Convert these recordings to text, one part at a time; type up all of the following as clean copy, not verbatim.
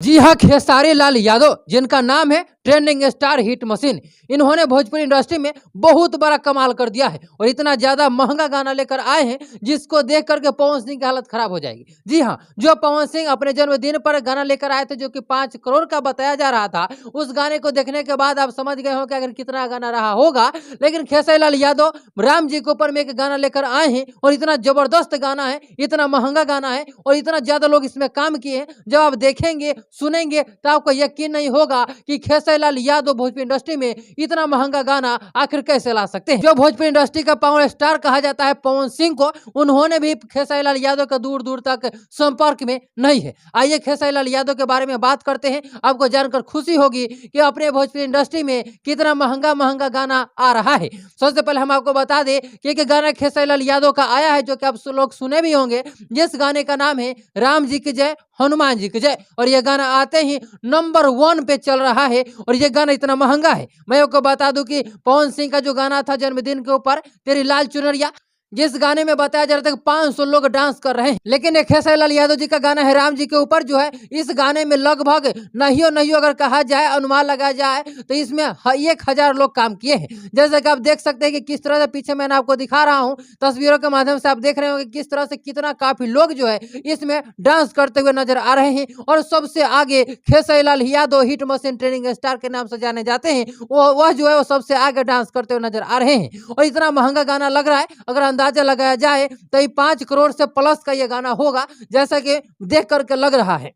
जी हाँ, खेसारी लाल यादव जिनका नाम है ट्रेंडिंग स्टार हिट मशीन, इन्होंने भोजपुरी इंडस्ट्री में बहुत बड़ा कमाल कर दिया है और इतना ज्यादा महंगा गाना लेकर आए हैं जिसको देख करके पवन सिंह की हालत खराब हो जाएगी। जी हाँ, जो पवन सिंह अपने जन्मदिन पर गाना लेकर आए थे जो कि 5 करोड़ का बताया जा रहा था, उस गाने को देखने के बाद आप समझ गए हो कि अगर कितना गाना रहा होगा। लेकिन खेसारी लाल यादव राम जी के ऊपर में एक गाना लेकर आए हैं और इतना जबरदस्त गाना है, इतना महंगा गाना है और इतना ज्यादा लोग इसमें काम किए हैं। जब आप देखेंगे सुनेंगे तो आपको यकीन नहीं होगा कि खेसारी लाल यादव भोजपुरी इंडस्ट्री में इतना महंगा गाना आखिर कैसे ला सकते हैं। जो भोजपुरी इंडस्ट्री का पावर स्टार कहा जाता है पवन सिंह को, उन्होंने भी खेसारी लाल यादव का दूर दूर तक संपर्क में नहीं है। आइए खेसारी लाल यादव के बारे में बात करते हैं। आपको जानकर खुशी होगी कि अपने भोजपुरी इंडस्ट्री में कितना महंगा महंगा गाना आ रहा है। सबसे पहले हम आपको बता दें कि एक गाना खेसारी लाल यादव का आया है जो कि आप लोग सुने भी होंगे, जिस गाने का नाम है राम जी की जय हनुमान जी की जय, और ये गाना आते ही नंबर 1 पे चल रहा है और ये गाना इतना महंगा है। मैं आपको बता दूं कि पवन सिंह का जो गाना था जन्मदिन के ऊपर तेरी लाल चुनरिया, जिस गाने में बताया जा रहा था कि 500 लोग डांस कर रहे हैं, लेकिन एक खेसारी लाल यादव जी का गाना है राम जी के ऊपर जो है, इस गाने में लगभग नहीं अगर कहा जाए अनुमान लगाया जाए तो इसमें 1000 लोग काम किए हैं। जैसे कि आप देख सकते हैं कि किस तरह से पीछे मैंने आपको दिखा रहा हूं तस्वीरों के माध्यम से, आप देख रहे हो कि किस तरह से कितना काफी लोग जो है इसमें डांस करते हुए नजर आ रहे हैं। और सबसे आगे Khesari Lal Yadav hit machine trending star के नाम से जाने जाते हैं, वह जो है वो सबसे आगे डांस करते हुए नजर आ रहे हैं और इतना महंगा गाना लग रहा है। अगर अंदाजा लगाया जाए तो ये 5 करोड़ से प्लस का ये गाना होगा जैसा कि देख करके लग रहा है।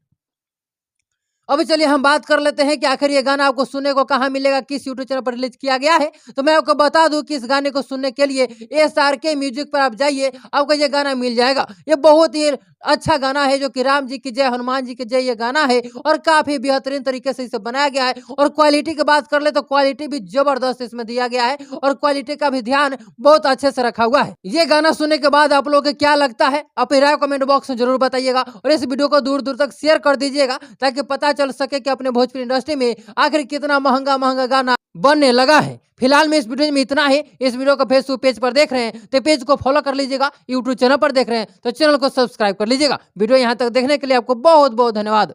अभी चलिए हम बात कर लेते हैं कि आखिर ये गाना आपको सुनने को कहां मिलेगा, किस यूट्यूब चैनल पर रिलीज किया गया है। तो मैं आपको बता दूं कि इस गाने को सुनने के लिए SRK म्यूजिक पर आप जाइए, आपको ये गाना मिल जाएगा। ये बहुत ही अच्छा गाना है जो कि राम जी की जय हनुमान जी की जय ये गाना है और काफी बेहतरीन तरीके से इसे बनाया गया है। और क्वालिटी की बात कर ले तो क्वालिटी भी जबरदस्त इसमें दिया गया है और क्वालिटी का भी ध्यान बहुत अच्छे से रखा हुआ है। ये गाना सुनने के बाद आप लोगों को क्या लगता है अपनी राय कमेंट बॉक्स में जरूर बताइएगा और इस वीडियो को दूर दूर तक शेयर कर दीजिएगा ताकि पता चल सके कि अपने भोजपुरी इंडस्ट्री में आखिर कितना महंगा महंगा गाना बनने लगा है। फिलहाल में इस वीडियो में इतना ही। इस वीडियो को फेसबुक पेज पर देख रहे हैं तो पेज को फॉलो कर लीजिएगा, यूट्यूब चैनल पर देख रहे हैं तो चैनल को सब्सक्राइब कर लीजिएगा। वीडियो यहाँ तक देखने के लिए आपको बहुत बहुत धन्यवाद।